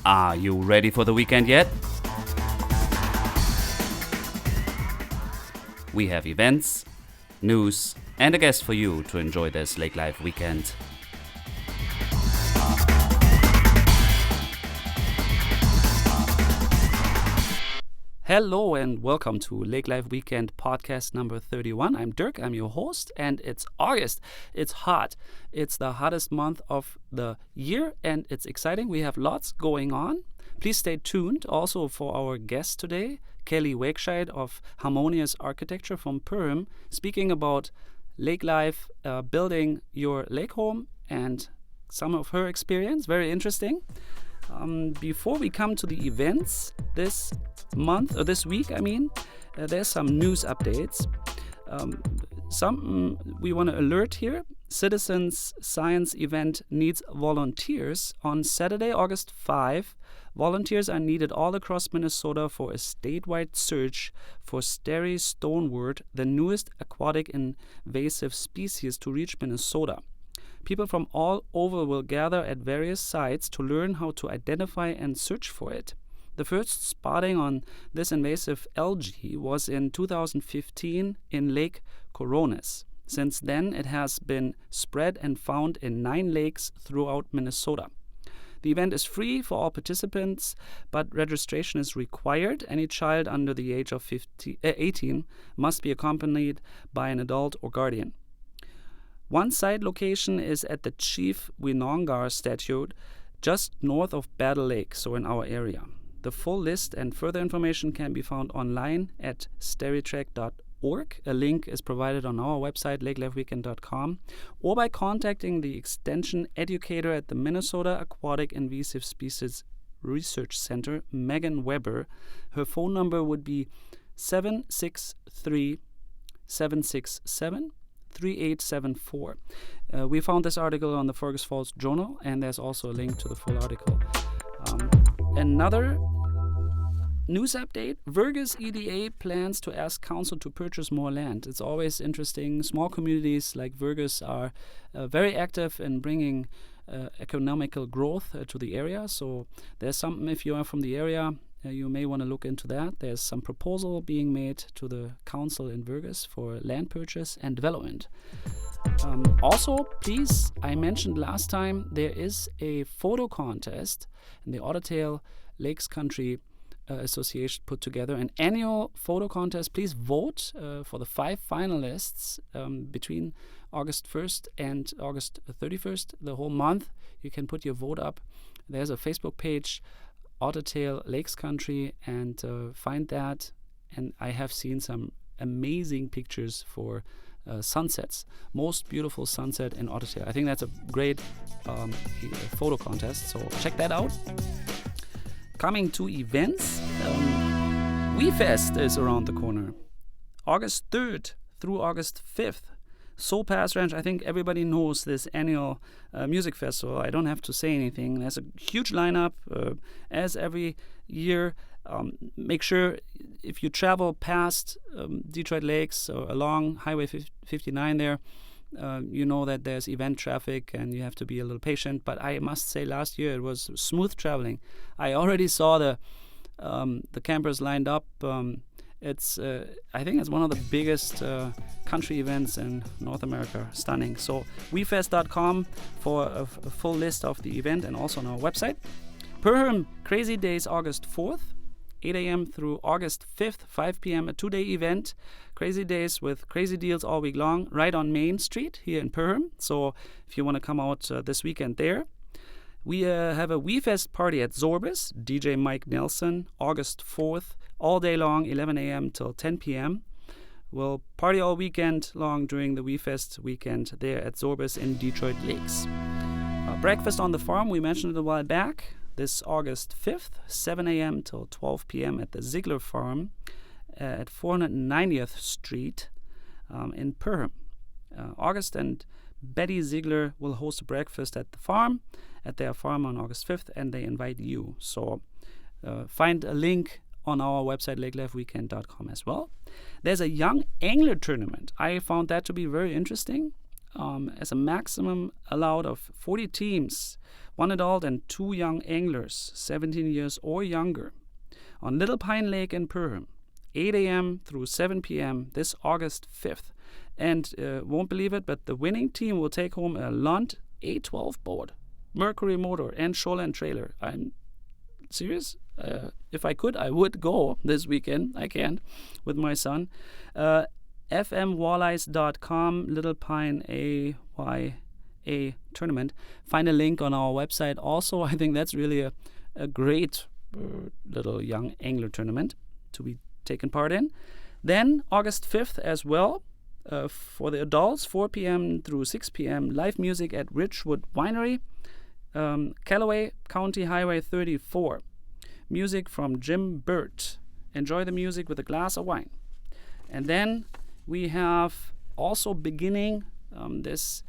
Are you ready for the weekend yet? We have events, news, and a guest for you to enjoy this Lake Life weekend. Hello and welcome to Lake Life Weekend podcast number 31. I'm Dirk, I'm your host, and it's August. It's hot. It's the hottest month of the year, and it's exciting. We have lots going on. Please stay tuned also for our guest today, Kelli Wegscheid of Harmonious Architecture from Perham, speaking about lake life, building your lake home, and some of her experience. Very interesting. Before we come to the events this week, there's some news updates. We want to alert here. Citizens Science event needs volunteers. On Saturday, August 5, volunteers are needed all across Minnesota for a statewide search for starry stonewort, the newest aquatic invasive species to reach Minnesota. People from all over will gather at various sites to learn how to identify and search for it. The first spotting on this invasive algae was in 2015 in Lake Coronis. Since then, it has been spread and found in 9 lakes throughout Minnesota. The event is free for all participants, but registration is required. Any child under the age of 18 must be accompanied by an adult or guardian. One site location is at the Chief Winongar statue just north of Battle Lake, so in our area. The full list and further information can be found online at starrytrack.org. A link is provided on our website, lakelifeweekend.com, or by contacting the extension educator at the Minnesota Aquatic Invasive Species Research Center, Megan Weber. Her phone number would be 763-767-3874. We found this article on the Fergus Falls Journal, and there's also a link to the full article. Another news update: Vergus EDA plans to ask council to purchase more land. It's always interesting. Small communities like Vergus are very active in bringing economical growth to the area. So there's something, if you are from the area, you may want to look into that. There's some proposal being made to the council in Vergus for land purchase and development. Also, please, I mentioned last time, there is a photo contest in the Ottertail Lakes Country Association put together an annual photo contest. Please vote for the 5 finalists between August 1st and August 31st, the whole month. You can put your vote up. There's a Facebook page, Ottertail Lakes Country, and find that. And I have seen some amazing pictures for sunsets. Most beautiful sunset in Ottertail. I think that's a great photo contest, so check that out. Coming to events, WeFest is around the corner. August 3rd through August 5th. Soul Pass Ranch, I think everybody knows this annual music festival. I don't have to say anything. There's a huge lineup as every year. Make sure if you travel past Detroit Lakes or along Highway 59 there, you know that there's event traffic and you have to be a little patient. But I must say last year it was smooth traveling. I already saw the campers lined up. I think it's one of the biggest country events in North America. Stunning. So wefest.com for a full list of the event, and also on our website. Perham Crazy Days, August 4th, 8 a.m. through August 5th, 5 p.m. A 2-day event. Crazy Days with crazy deals all week long, right on Main Street here in Perham. So if you want to come out this weekend there. We have a WeFest party at Zorbis, DJ Mike Nelson, August 4th, all day long, 11 a.m. till 10 p.m. We'll party all weekend long during the WeFest weekend there at Zorbis in Detroit Lakes. Breakfast on the Farm, we mentioned it a while back, this August 5th, 7 a.m. till 12 p.m. at the Ziegler Farm at 490th Street in Perham. August and Betty Ziegler will host a breakfast at their farm on August 5th, and they invite you. So find a link on our website, lakelifeweekend.com as well. There's a young angler tournament. I found that to be very interesting. as a maximum allowed of 40 teams, 1 adult and 2 young anglers, 17 years or younger, on Little Pine Lake in Perham, 8 a.m. through 7 p.m. this August 5th. And won't believe it, but the winning team will take home a Lund A12 boat, Mercury motor, and shoreline trailer. I'm serious. If I could, I would go this weekend. I can't with my son. fmwalleyes.com, Little Pine AYA tournament. Find a link on our website. Also, I think that's really a great little young angler tournament to be taken part in. Then August 5th as well, for the adults, 4 p.m. through 6 p.m. live music at Ridgewood Winery, Callaway County Highway 34. Music from Jim Burt. Enjoy the music with a glass of wine. And then we have also beginning this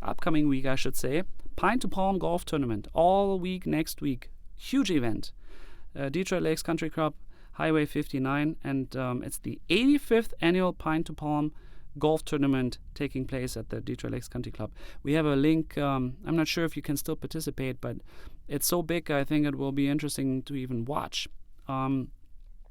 upcoming week, I should say, Pine to Palm Golf Tournament all week next week. Huge event. Detroit Lakes Country Club, Highway 59, and it's the 85th annual Pine to Palm Golf Tournament taking place at the Detroit Lakes Country Club. We have a link. I'm not sure if you can still participate, but it's so big, I think it will be interesting to even watch. And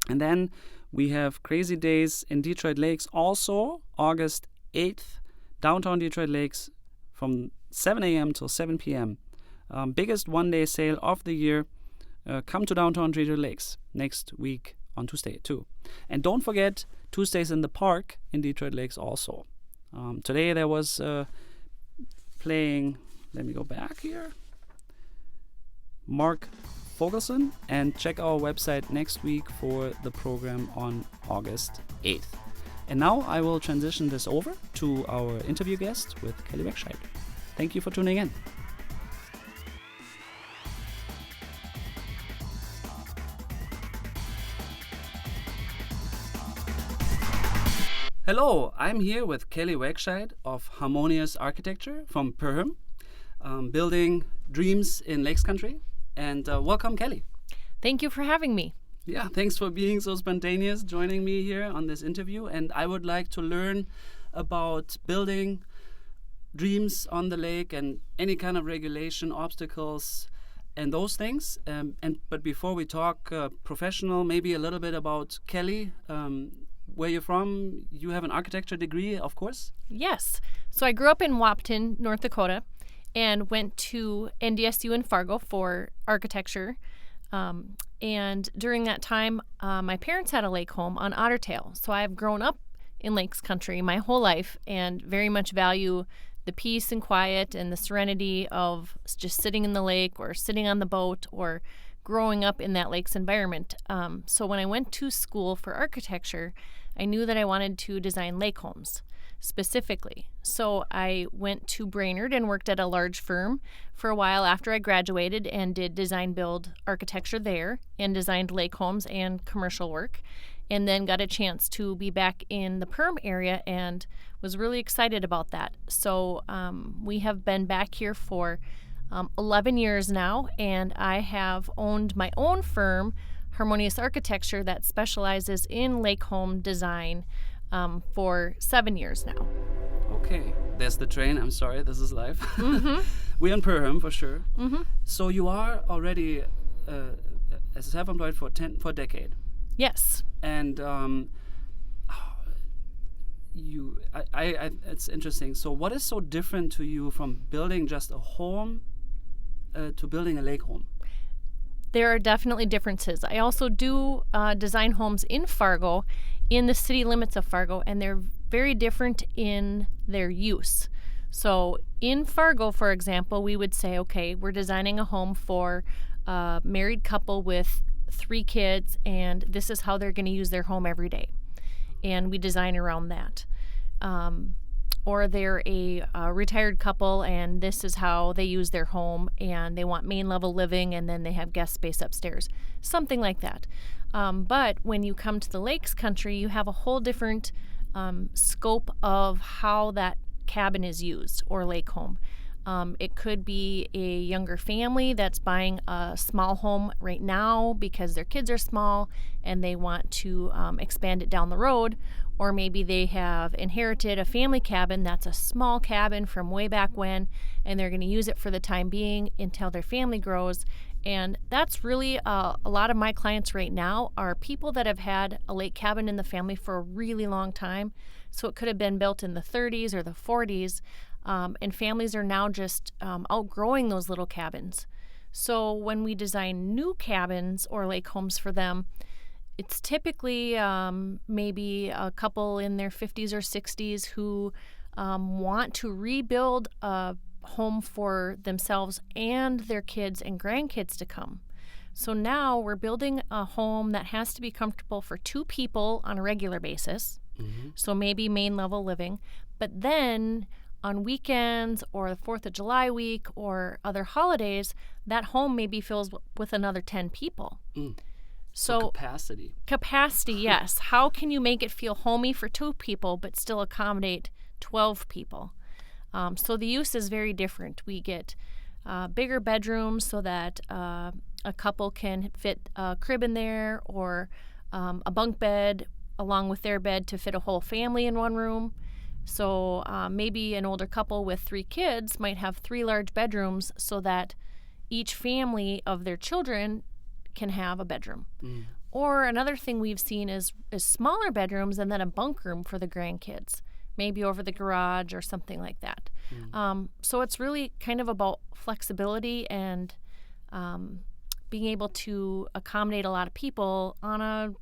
then we have Crazy Days in Detroit Lakes, also August 8th, downtown Detroit Lakes from 7 a.m. till 7 p.m. Biggest one-day sale of the year. Come to downtown Detroit Lakes next week on Tuesday too. And don't forget Tuesdays in the Park in Detroit Lakes also. Today there was playing, let me go back here, Mark Fogelson, and check our website next week for the program on August 8th. And now I will transition this over to our interview guest with Kelli Wegscheid. Thank you for tuning in. Hello, I'm here with Kelli Wegscheid of Harmonious Architecture from Perham, building dreams in Lakes Country. And welcome, Kelli. Thank you for having me. Yeah, thanks for being so spontaneous, joining me here on this interview. And I would like to learn about building dreams on the lake and any kind of regulation, obstacles, and those things. But before we talk professional, maybe a little bit about Kelli. Where you're from, you have an architecture degree, of course? Yes. So I grew up in Wapton, North Dakota, and went to NDSU in Fargo for architecture. And during that time, my parents had a lake home on Ottertail. So I've grown up in Lakes Country my whole life and very much value the peace and quiet and the serenity of just sitting in the lake or sitting on the boat or growing up in that lake's environment. So when I went to school for architecture, I knew that I wanted to design lake homes specifically. So I went to Brainerd and worked at a large firm for a while after I graduated and did design build architecture there and designed lake homes and commercial work, and then got a chance to be back in the Perm area and was really excited about that. So we have been back here for 11 years now, and I have owned my own firm, Harmonious Architecture, that specializes in lake home design for 7 years now. Okay, there's the train. I'm sorry, this is live. Mm-hmm. We're in Perham for sure. Mm-hmm. So you are already as a self-employed for a decade. Yes. And it's interesting. So what is so different to you from building just a home to building a lake home? There are definitely differences. I also do design homes in Fargo, in the city limits of Fargo, and they're very different in their use. So in Fargo, for example, we would say, okay, we're designing a home for a married couple with 3 kids, and this is how they're going to use their home every day. And we design around that. Or they're a retired couple, and this is how they use their home, and they want main level living, and then they have guest space upstairs, something like that. But when you come to the Lakes Country, you have a whole different scope of how that cabin is used or lake home. It could be a younger family that's buying a small home right now because their kids are small and they want to expand it down the road. or maybe they have inherited a family cabin that's a small cabin from way back when, and they're going to use it for the time being until their family grows. And that's really a lot of my clients right now are people that have had a lake cabin in the family for a really long time. So it could have been built in the 30s or the 40s, and families are now just outgrowing those little cabins. So when we design new cabins or lake homes for them, it's typically maybe a couple in their 50s or 60s who want to rebuild a home for themselves and their kids and grandkids to come. So now we're building a home that has to be comfortable for 2 people on a regular basis. Mm-hmm. So maybe main level living. But then on weekends or the 4th of July week or other holidays, that home maybe fills with another 10 people. Mm. So Capacity, yes. How can you make it feel homey for 2 people but still accommodate 12 people? So the use is very different. We get bigger bedrooms so that a couple can fit a crib in there, or a bunk bed along with their bed to fit a whole family in one room. So maybe an older couple with 3 kids might have 3 large bedrooms so that each family of their children can have a bedroom. Mm. Or another thing we've seen is smaller bedrooms and then a bunk room for the grandkids, maybe over the garage or something like that. Mm. So it's really kind of about flexibility and being able to accommodate a lot of people on a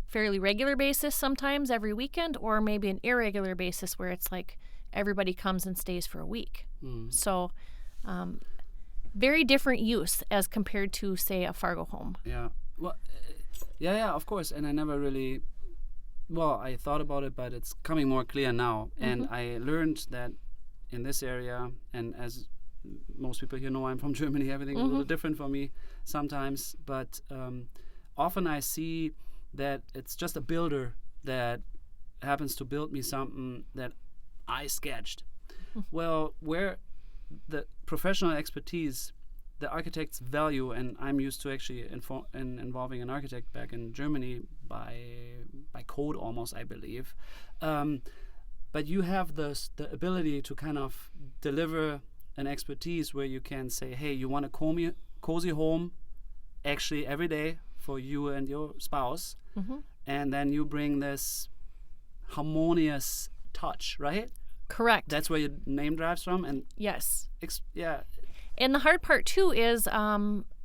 fairly regular basis, sometimes every weekend, or maybe an irregular basis where it's like everybody comes and stays for a week. Mm. So very different use as compared to, say, a Fargo home. Yeah. Well, yeah, of course. And I never really, I thought about it, but it's coming more clear now. Mm-hmm. And I learned that in this area, and as most people here know, I'm from Germany, everything's mm-hmm. a little different for me sometimes. But often I see that it's just a builder that happens to build me something that I sketched. Mm-hmm. Well, where the professional expertise, the architect's value, and I'm used to actually involving an architect back in Germany by code almost, I believe. But you have the ability to kind of deliver an expertise where you can say, hey, you want a cozy home actually every day for you and your spouse, mm-hmm. and then you bring this harmonious touch, right? Correct. That's where your name drives from? And yes. Yeah. And the hard part, too, is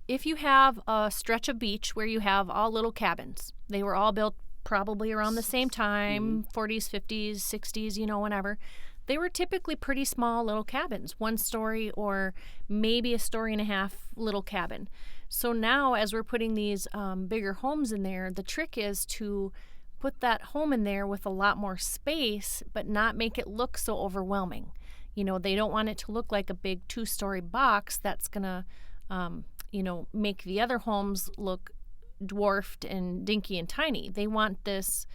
if you have a stretch of beach where you have all little cabins, they were all built probably around the same time, mm-hmm. 40s, 50s, 60s, whenever. They were typically pretty small little cabins, 1 story or maybe a story and a half little cabin. So now as we're putting these bigger homes in there, the trick is to put that home in there with a lot more space, but not make it look so overwhelming. They don't want it to look like a big 2-story box that's going to, make the other homes look dwarfed and dinky and tiny. They want this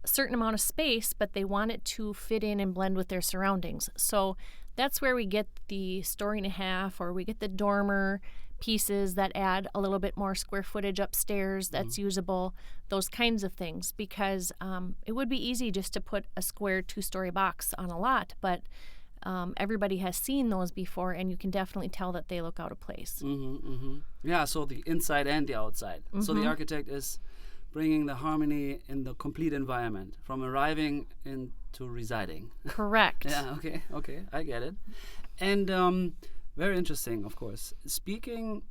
certain amount of space, but they want it to fit in and blend with their surroundings. So that's where we get the story and a half, or we get the dormer pieces that add a little bit more square footage upstairs that's mm-hmm. usable, those kinds of things, because it would be easy just to put a square 2-story box on a lot, but everybody has seen those before, and you can definitely tell that they look out of place. Mm-hmm, mm-hmm. Yeah, so the inside and the outside. Mm-hmm. So the architect is bringing the harmony in the complete environment, from arriving into residing. Correct. Yeah, okay, I get it. And very interesting, of course. Speaking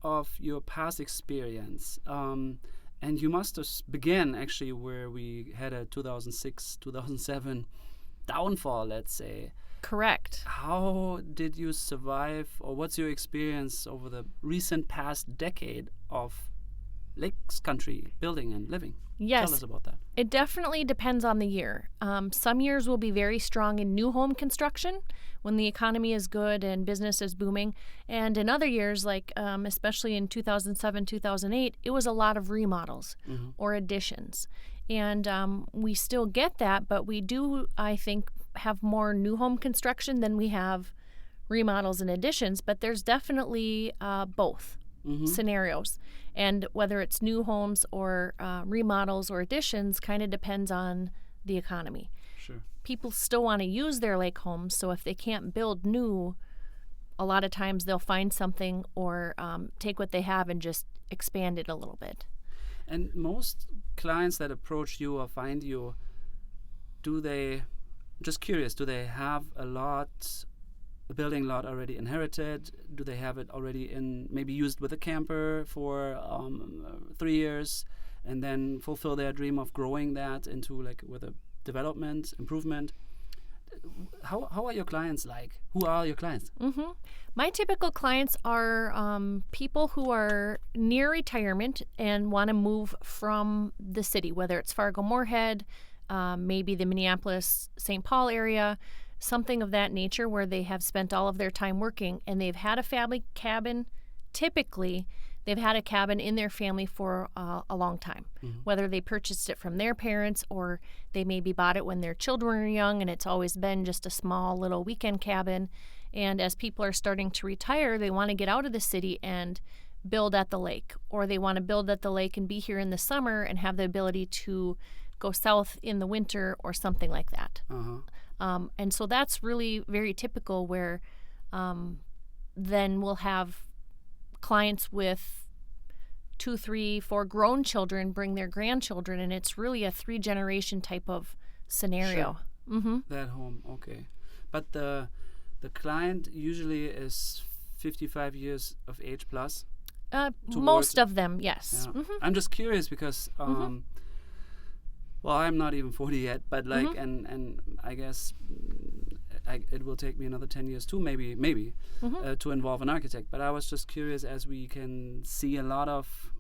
of your past experience, and you must have began actually where we had a 2006, 2007 downfall, let's say. Correct. How did you survive, or what's your experience over the recent past decade of lakes country building and living? Yes. Tell us about that. It definitely depends on the year. Some years will be very strong in new home construction when the economy is good and business is booming. And in other years, like especially in 2007, 2008, it was a lot of remodels mm-hmm. or additions. And we still get that, but we do, I think, have more new home construction than we have remodels and additions. But there's definitely both. scenarios. And whether it's new homes or remodels or additions kind of depends on the economy. Sure. People still want to use their lake homes, so if they can't build new, a lot of times they'll find something or take what they have and just expand it a little bit. And most clients that approach you or find you, just curious, do they have a building lot already inherited? Do they have it already maybe used with a camper for 3 years and then fulfill their dream of growing that into with a development, improvement? How are your clients like? Who are your clients? My typical clients are people who are near retirement and want to move from the city, whether it's Fargo-Moorhead, maybe the Minneapolis-St. Paul area, something of that nature where they have spent all of their time working and they've had a family cabin. Typically, they've had a cabin in their family for a long time, whether they purchased it from their parents or they maybe bought it when their children were young and it's always been just a small little weekend cabin. And as people are starting to retire, they want to get out of the city and build at the lake, or they want to build at the lake and be here in the summer and have the ability to go south in the winter or something like that. And so that's really very typical where then we'll have clients with 2, 3, 4 grown children bring their grandchildren, and it's really a 3-generation type of scenario. Sure. That home, okay. But the client usually is 55 years of age plus? Most of them, yes. Yeah. I'm just curious because well, I'm not even 40 yet, but and I guess it will take me another 10 years too, maybe to involve an architect. But I was just curious, as we can see a lot of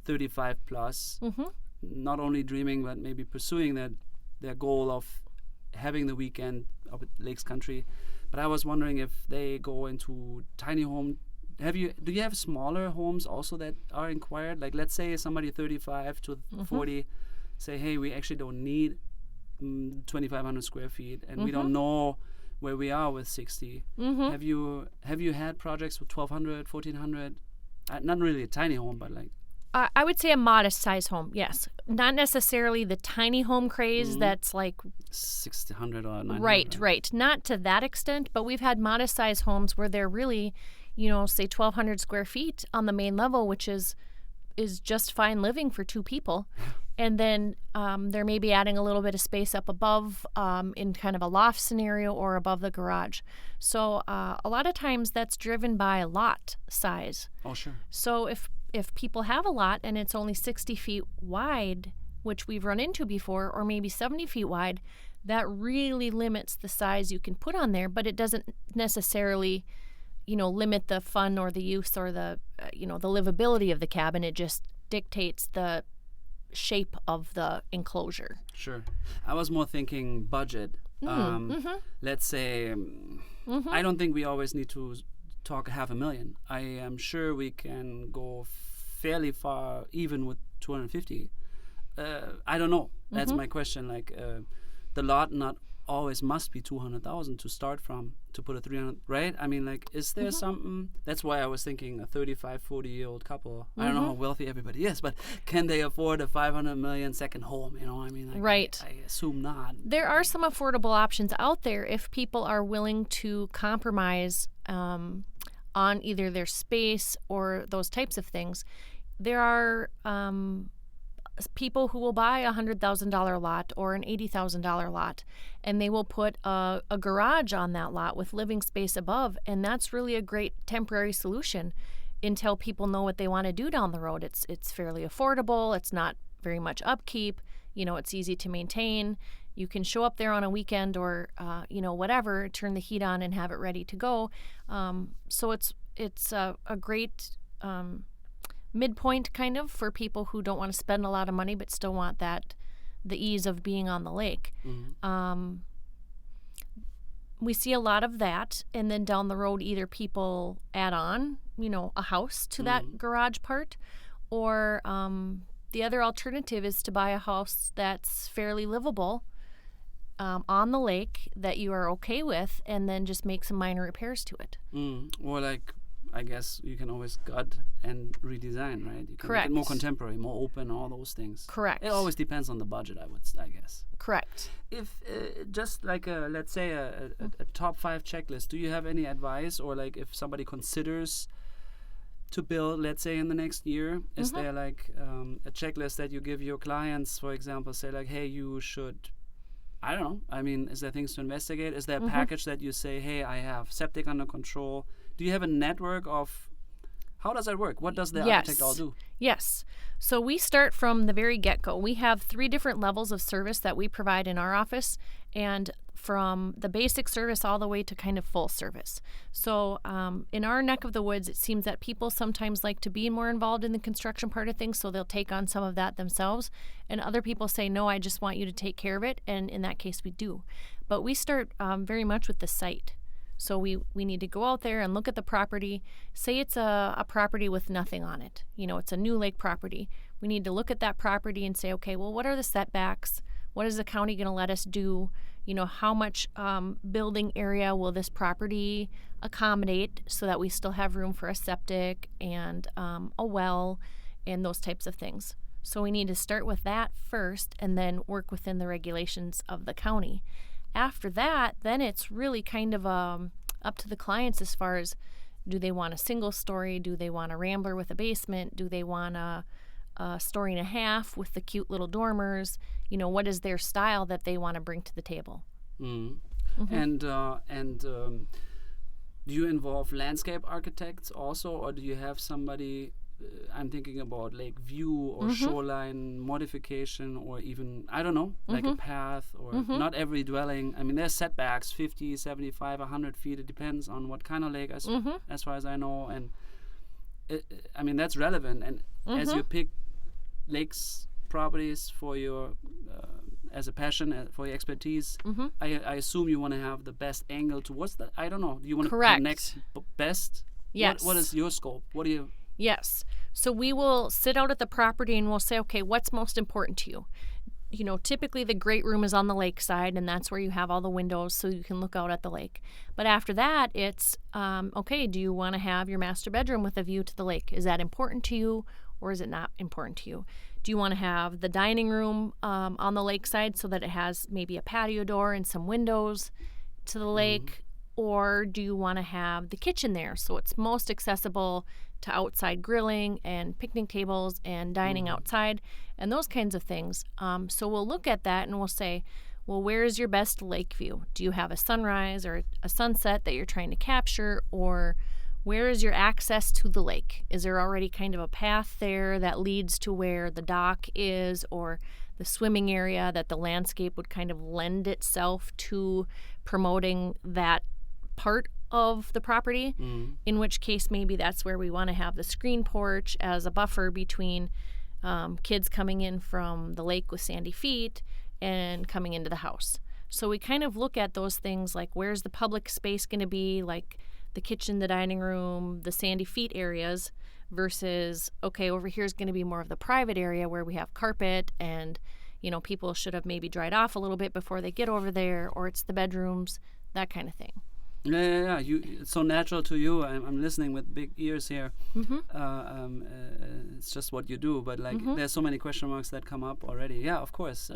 35 plus, not only dreaming but maybe pursuing their goal of having the weekend up at Lakes Country. But I was wondering if they go into tiny home. Do you have smaller homes also that are inquired? Like, let's say somebody 35 to 40 say, hey, we actually don't need 2,500 square feet, and we don't know where we are with 60. Have you had projects with 1,200, 1,400? Not really a tiny home, but like. I would say a modest size home, yes. Not necessarily the tiny home craze that's like 600 or 900. Right. Not to that extent, but we've had modest size homes where they're really, say 1,200 square feet on the main level, which is just fine living for 2 people. And then they're maybe adding a little bit of space up above in kind of a loft scenario or above the garage. So a lot of times that's driven by lot size. Oh, sure. So if people have a lot and it's only 60 feet wide, which we've run into before, or maybe 70 feet wide, that really limits the size you can put on there, but it doesn't necessarily, limit the fun or the use or the, the livability of the cabin. It just dictates the shape of the enclosure. Sure. I was more thinking budget. Let's say, I don't think we always need to talk $500,000. I am sure we can go fairly far even with 250. I don't know. That's my question. Like, the lot not always must be 200,000 to start from to put a 300, right? I mean, like, is there something? That's why I was thinking a 35, 40-year-old couple. I don't know how wealthy everybody is, but can they afford a 500 million second home? I mean, like, right. I assume not. There are some affordable options out there if people are willing to compromise on either their space or those types of things. There are people who will buy a $100,000 lot or an $80,000 lot, and they will put a garage on that lot with living space above, and that's really a great temporary solution until people know what they want to do down the road. It's fairly affordable. It's not very much upkeep. It's easy to maintain. You can show up there on a weekend or whatever, turn the heat on and have it ready to go. So it's a great midpoint kind of for people who don't want to spend a lot of money but still want the ease of being on the lake. We see a lot of that, and then down the road either people add on a house to that garage part, or the other alternative is to buy a house that's fairly livable on the lake that you are okay with, and then just make some minor repairs to it. Or like I guess you can always gut and redesign, right? You can Correct. make it more contemporary, more open, all those things. Correct. It always depends on the budget, I guess. Correct. If just like let's say a top 5 checklist, do you have any advice, or like if somebody considers to build, let's say in the next year, is there like a checklist that you give your clients, for example, say like, hey, you should, I don't know, I mean, is there things to investigate? Is there a package that you say, hey, I have septic under control? Do you have a network of, how does that work? What does the architect all do? Yes. So we start from the very get-go. We have 3 different levels of service that we provide in our office, and from the basic service all the way to kind of full service. So in our neck of the woods, it seems that people sometimes like to be more involved in the construction part of things, so they'll take on some of that themselves. And other people say, no, I just want you to take care of it. And in that case, we do. But we start very much with the site. So we need to go out there and look at the property. Say it's a property with nothing on it. You know, it's a new lake property. We need to look at that property and say, okay, well, what are the setbacks? What is the county going to let us do? You know, how much building area will this property accommodate so that we still have room for a septic and a well and those types of things. So we need to start with that first and then work within the regulations of the county. After that, then it's really kind of up to the clients as far as, do they want a single story? Do they want a rambler with a basement? Do they want a story and a half with the cute little dormers? You know, what is their style that they want to bring to the table? And do you involve landscape architects also, or do you have somebody? I'm thinking about lake view or shoreline modification, or even, I don't know, like a path, or not every dwelling. I mean, there's setbacks, 50, 75, 100 feet. It depends on what kind of lake, as far as I know. And I mean, that's relevant. And as you pick lakes properties for your, as a passion, for your expertise, I assume you want to have the best angle towards that. I don't know. Do you want to connect best? Yes. What is your scope? What do you... Yes. So we will sit out at the property and we'll say, okay, what's most important to you? You know, typically the great room is on the lake side, and that's where you have all the windows so you can look out at the lake. But after that, it's, okay, do you want to have your master bedroom with a view to the lake? Is that important to you, or is it not important to you? Do you want to have the dining room on the lake side so that it has maybe a patio door and some windows to the lake? Or do you want to have the kitchen there so it's most accessible to outside grilling and picnic tables and dining outside and those kinds of things? So we'll look at that and we'll say, well, where is your best lake view? Do you have a sunrise or a sunset that you're trying to capture? Or where is your access to the lake? Is there already kind of a path there that leads to where the dock is, or the swimming area that the landscape would kind of lend itself to promoting that part of the property, in which case maybe that's where we want to have the screen porch as a buffer between kids coming in from the lake with sandy feet and coming into the house. So we kind of look at those things like, where's the public space going to be, like the kitchen, the dining room, the sandy feet areas, versus, okay, over here is going to be more of the private area where we have carpet and, you know, people should have maybe dried off a little bit before they get over there, or it's the bedrooms, that kind of thing. Yeah. It's so natural to you. I'm listening with big ears here. It's just what you do. But like, there's so many question marks that come up already. Yeah, of course.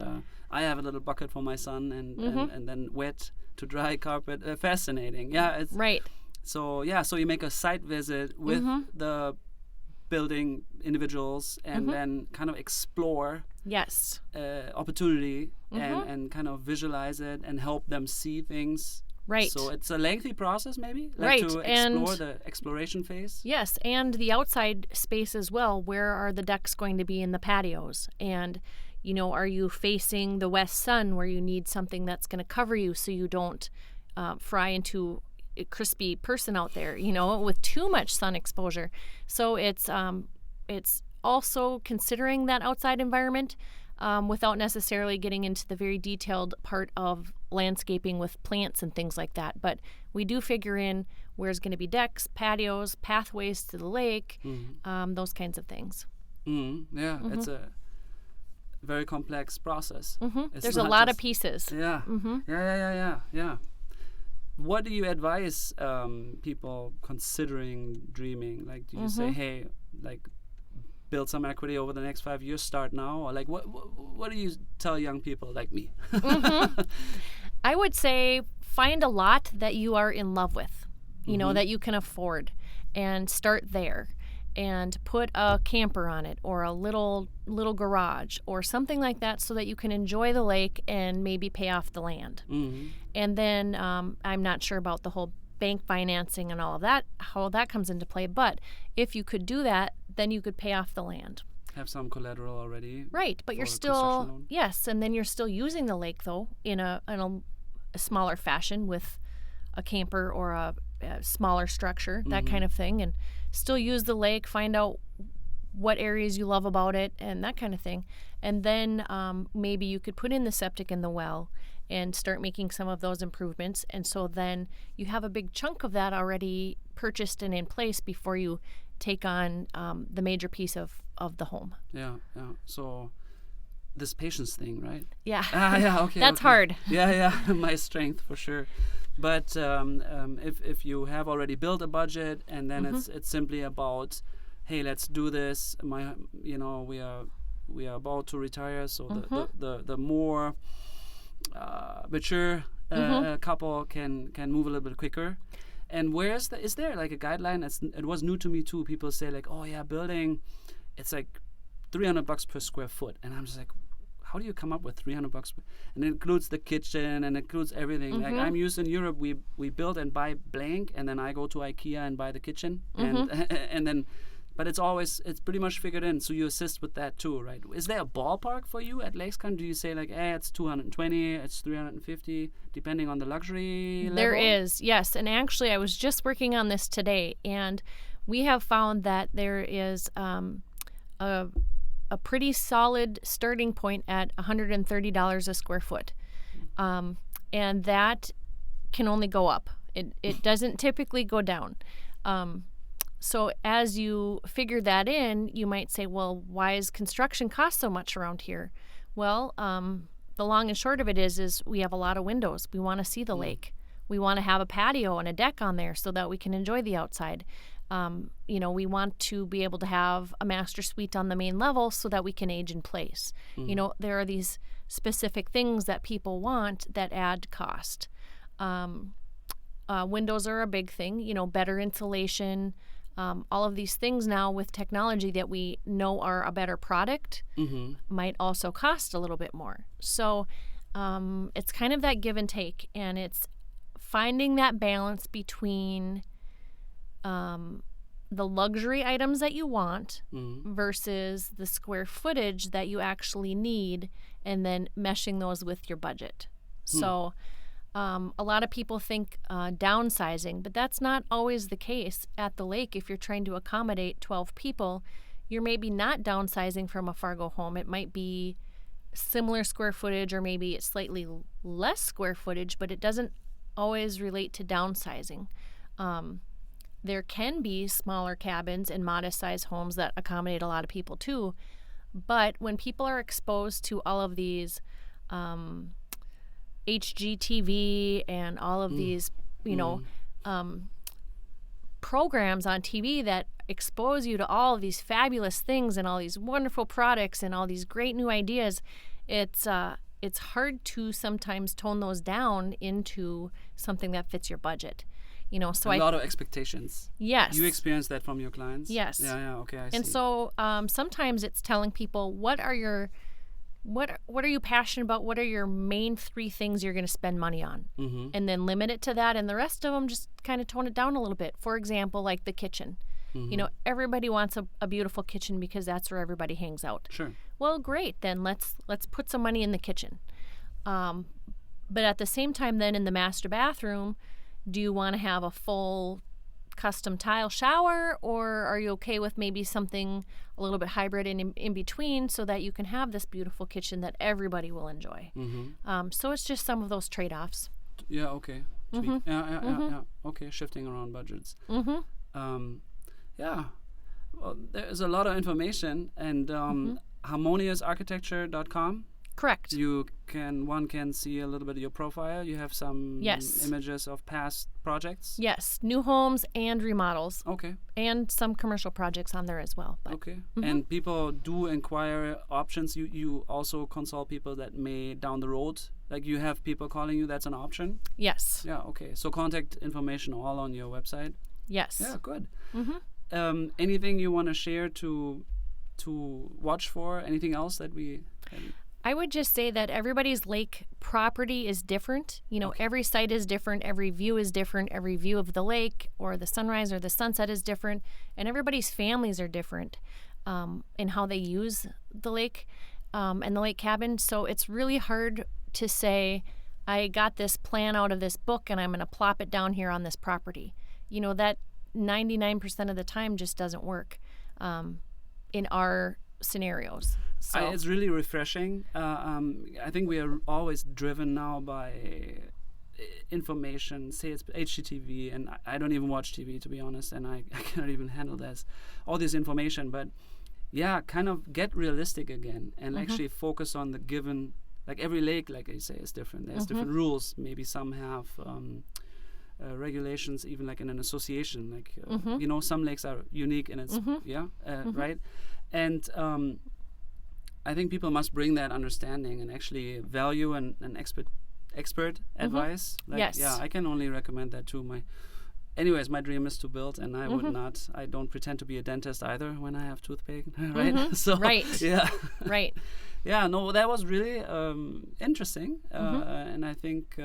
I have a little bucket for my son, and then wet to dry carpet. Fascinating. Yeah. It's, right. So you make a site visit with the building individuals, and then kind of explore opportunity and kind of visualize it and help them see things. Right. So it's a lengthy process, maybe? Right. To explore the exploration phase? Yes, and the outside space as well. Where are the decks going to be in the patios? And, you know, are you facing the west sun where you need something that's going to cover you so you don't fry into a crispy person out there, you know, with too much sun exposure? So it's also considering that outside environment, without necessarily getting into the very detailed part of landscaping with plants and things like that. But we do figure in where's going to be decks, patios, pathways to the lake, those kinds of things. Yeah, it's a very complex process. There's a lot of pieces. Yeah. Yeah. what do you advise people considering dreaming? Like, do you say, hey, like, build some equity over the next 5 years, start now? Or like, what do you tell young people like me? I would say find a lot that you are in love with, you know, that you can afford, and start there. And put a camper on it, or a little garage, or something like that, so that you can enjoy the lake and maybe pay off the land. And then I'm not sure about the whole bank financing and all of that, how that comes into play. But if you could do that, then you could pay off the land. Have some collateral already. Right, but you're still, yes, and then you're still using the lake, though, in a smaller fashion with a camper or a smaller structure, that kind of thing, and still use the lake, find out what areas you love about it, and that kind of thing. And then maybe you could put in the septic and the well and start making some of those improvements. And so then you have a big chunk of that already purchased and in place before you take on the major piece of the home. Yeah. So this patience thing, right? Yeah. Yeah, okay. That's hard. Yeah, my strength for sure. But if you have already built a budget, and then it's simply about, hey, let's do this. We are about to retire, so the more mature couple can move a little bit quicker. And is there like a guideline? It was new to me too. People say like, oh yeah, building, it's like $300 per square foot, and I'm just like, how do you come up with $300? And it includes the kitchen and includes everything. Like, I'm used in Europe, we build and buy blank, and then I go to IKEA and buy the kitchen, and then, but it's pretty much figured in. So you assist with that too, right? Is there a ballpark for you at Lakescon? Do you say like, it's 220, it's 350, depending on the luxury level? There is, yes. And actually, I was just working on this today, and we have found that there is a pretty solid starting point at $130 a square foot. And that can only go up. It doesn't typically go down. So as you figure that in, you might say, well, why is construction cost so much around here? Well, the long and short of it is we have a lot of windows. We want to see the lake. We want to have a patio and a deck on there so that we can enjoy the outside. We want to be able to have a master suite on the main level so that we can age in place. There are these specific things that people want that add cost. Windows are a big thing, better insulation, all of these things now with technology that we know are a better product might also cost a little bit more. So it's kind of that give and take, and it's finding that balance between the luxury items that you want versus the square footage that you actually need, and then meshing those with your budget. So a lot of people think downsizing, but that's not always the case at the lake. If you're trying to accommodate 12 people, you're maybe not downsizing from a Fargo home. It might be similar square footage, or maybe it's slightly less square footage, but it doesn't always relate to downsizing. There can be smaller cabins and modest-sized homes that accommodate a lot of people too, but when people are exposed to all of these HGTV and all of these, programs on TV that expose you to all of these fabulous things and all these wonderful products and all these great new ideas, it's hard to sometimes tone those down into something that fits your budget. So a lot of expectations. Yes. You experience that from your clients? Yes. Yeah, okay, I see. And so sometimes it's telling people, what are you passionate about? What are your main 3 things you're going to spend money on? And then limit it to that, and the rest of them just kind of tone it down a little bit. For example, like the kitchen. Everybody wants a beautiful kitchen because that's where everybody hangs out. Sure. Well, great. Then let's put some money in the kitchen. But at the same time, then in the master bathroom, do you want to have a full custom tile shower, or are you okay with maybe something a little bit hybrid in between, so that you can have this beautiful kitchen that everybody will enjoy? So it's just some of those trade-offs. Yeah, okay. Yeah. Okay, shifting around budgets. Yeah. Well, there's a lot of information, and harmoniousarchitecture.com. Correct. One can see a little bit of your profile. You have some images of past projects. Yes, new homes and remodels. Okay. And some commercial projects on there as well. But. Okay. And people do inquire options. You also consult people that may down the road, like you have people calling you. That's an option. Yes. Yeah. Okay. So contact information all on your website. Yes. Yeah. Good. Anything you want to share to watch for? Anything else that we? I would just say that everybody's lake property is different. You know, every site is different. Every view is different. Every view of the lake or the sunrise or the sunset is different. And everybody's families are different in how they use the lake and the lake cabin. So it's really hard to say, I got this plan out of this book and I'm going to plop it down here on this property. You know, that 99% of the time just doesn't work in our scenarios. So. It's really refreshing. I think we are always driven now by information, say it's HGTV, and I don't even watch TV, to be honest, and I cannot even handle this, all this information. But yeah, kind of get realistic again and actually focus on the given, like every lake, like I say, is different. There's different rules. Maybe some have regulations, even like in an association, like, you know, some lakes are unique in its, right? And I think people must bring that understanding and actually value an expert advice. Like, yes. Yeah, I can only recommend that too. Anyways, my dream is to build, and I would not. I don't pretend to be a dentist either when I have tooth pain, right? So right. Yeah. Right. Yeah. No, that was really interesting, and I think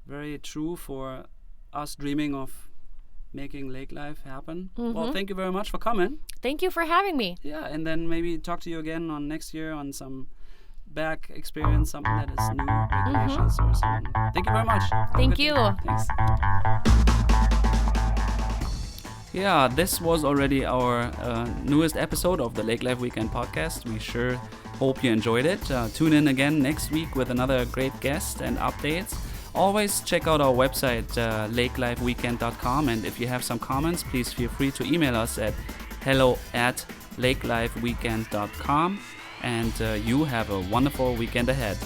very true for us dreaming of making lake life happen. Well, thank you very much for coming. Thank you for having me. Yeah, and then maybe talk to you again on next year on some back experience, something that is new regulations or something. Thank you very much. Thank you. Thanks. Yeah, this was already our newest episode of the Lake Life Weekend podcast. We sure hope you enjoyed it. Tune in again next week with another great guest and updates. Always check out our website, lakelifeweekend.com, and if you have some comments, please feel free to email us at hello@lakelifeweekend.com, and you have a wonderful weekend ahead.